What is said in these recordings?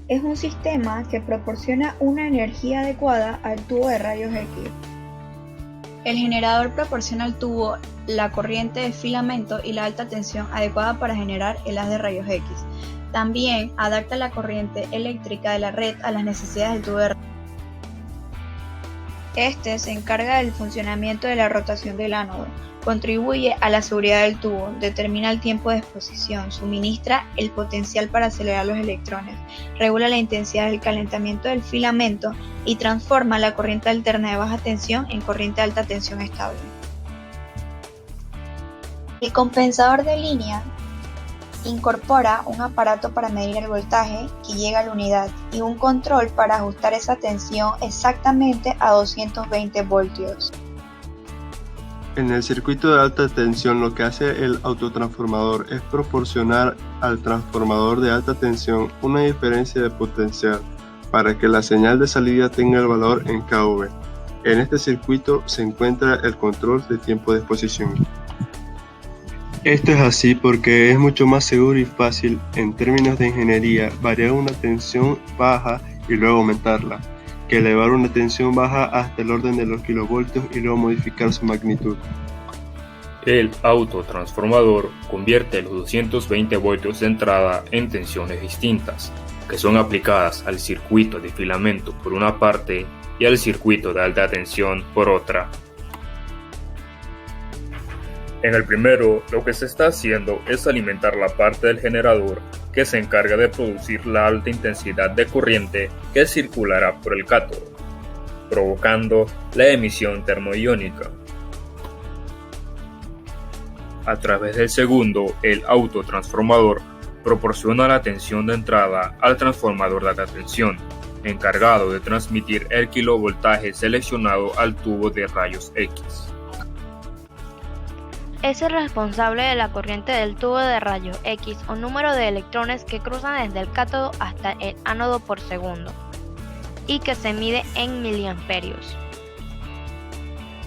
es un sistema que proporciona una energía adecuada al tubo de rayos X. El generador proporciona al tubo la corriente de filamento y la alta tensión adecuada para generar el haz de rayos X. También adapta la corriente eléctrica de la red a las necesidades del tubo de rayos X. Este se encarga del funcionamiento de la rotación del ánodo, contribuye a la seguridad del tubo, determina el tiempo de exposición, suministra el potencial para acelerar los electrones, regula la intensidad del calentamiento del filamento y transforma la corriente alterna de baja tensión en corriente de alta tensión estable. El compensador de línea incorpora un aparato para medir el voltaje que llega a la unidad y un control para ajustar esa tensión exactamente a 220 voltios. En el circuito de alta tensión, lo que hace el autotransformador es proporcionar al transformador de alta tensión una diferencia de potencial para que la señal de salida tenga el valor en kV. En este circuito se encuentra el control de tiempo de exposición. Esto es así porque es mucho más seguro y fácil en términos de ingeniería variar una tensión baja y luego aumentarla, que elevar una tensión baja hasta el orden de los kilovoltios y luego modificar su magnitud. El autotransformador convierte los 220 voltios de entrada en tensiones distintas, que son aplicadas al circuito de filamento por una parte y al circuito de alta tensión por otra. En el primero, lo que se está haciendo es alimentar la parte del generador que se encarga de producir la alta intensidad de corriente que circulará por el cátodo, provocando la emisión termoiónica. A través del segundo, el autotransformador proporciona la tensión de entrada al transformador de alta tensión, encargado de transmitir el kilovoltaje seleccionado al tubo de rayos X. Es el responsable de la corriente del tubo de rayos X o número de electrones que cruzan desde el cátodo hasta el ánodo por segundo y que se mide en miliamperios.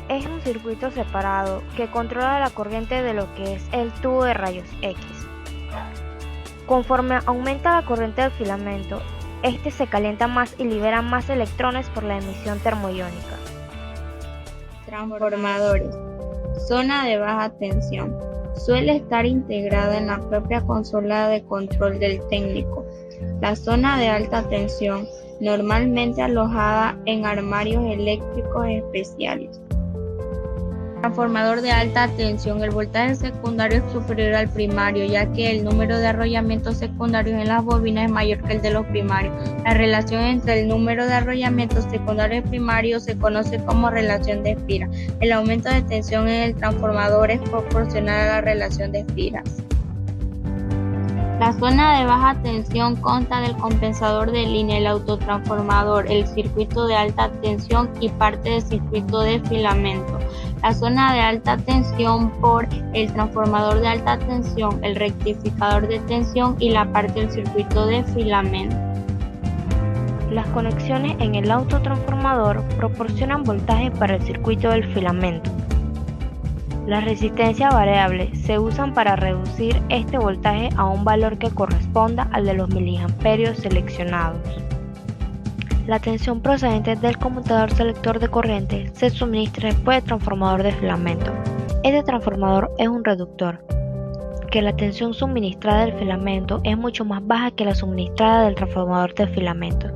Es un circuito separado que controla la corriente de lo que es el tubo de rayos X. Conforme aumenta la corriente del filamento, este se calienta más y libera más electrones por la emisión termoiónica. Transformadores. Zona de baja tensión. Suele estar integrada en la propia consola de control del técnico. La zona de alta tensión, normalmente alojada en armarios eléctricos especiales. Transformador de alta tensión. El voltaje secundario es superior al primario, ya que el número de arrollamientos secundarios en las bobinas es mayor que el de los primarios. La relación entre el número de arrollamientos secundarios y primarios se conoce como relación de espiras. El aumento de tensión en el transformador es proporcional a la relación de espiras. La zona de baja tensión consta del compensador de línea, el autotransformador, el circuito de alta tensión y parte del circuito de filamento. La zona de alta tensión por el transformador de alta tensión, el rectificador de tensión y la parte del circuito de filamento. Las conexiones en el autotransformador proporcionan voltaje para el circuito del filamento. Las resistencias variables se usan para reducir este voltaje a un valor que corresponda al de los miliamperios seleccionados. La tensión procedente del conmutador selector de corriente se suministra después del transformador de filamento. Este transformador es un reductor, que la tensión suministrada del filamento es mucho más baja que la suministrada del transformador de filamento.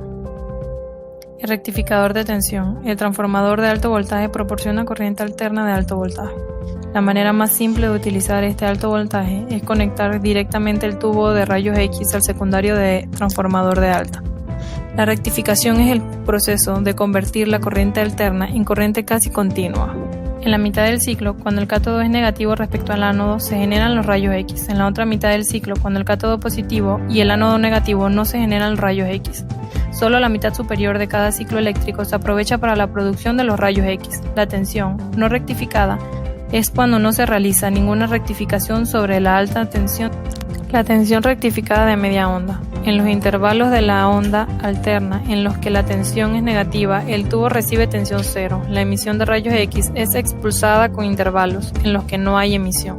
El rectificador de tensión. El transformador de alto voltaje proporciona corriente alterna de alto voltaje. La manera más simple de utilizar este alto voltaje es conectar directamente el tubo de rayos X al secundario de transformador de alta. La rectificación es el proceso de convertir la corriente alterna en corriente casi continua. En la mitad del ciclo, cuando el cátodo es negativo respecto al ánodo, se generan los rayos X. En la otra mitad del ciclo, cuando el cátodo positivo y el ánodo negativo, no se generan rayos X. Solo la mitad superior de cada ciclo eléctrico se aprovecha para la producción de los rayos X. La tensión no rectificada es cuando no se realiza ninguna rectificación sobre la alta tensión. La tensión rectificada de media onda. En los intervalos de la onda alterna en los que la tensión es negativa, el tubo recibe tensión cero. La emisión de rayos X es expulsada con intervalos en los que no hay emisión.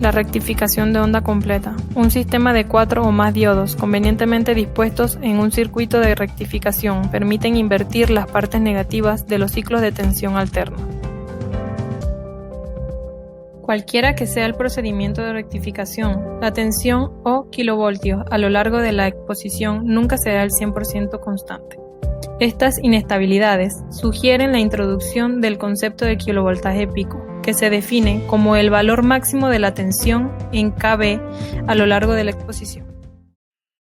La rectificación de onda completa. Un sistema de 4 o más diodos convenientemente dispuestos en un circuito de rectificación permiten invertir las partes negativas de los ciclos de tensión alterna. Cualquiera que sea el procedimiento de rectificación, la tensión o kilovoltios a lo largo de la exposición nunca será el 100% constante. Estas inestabilidades sugieren la introducción del concepto de kilovoltaje pico, que se define como el valor máximo de la tensión en kV a lo largo de la exposición.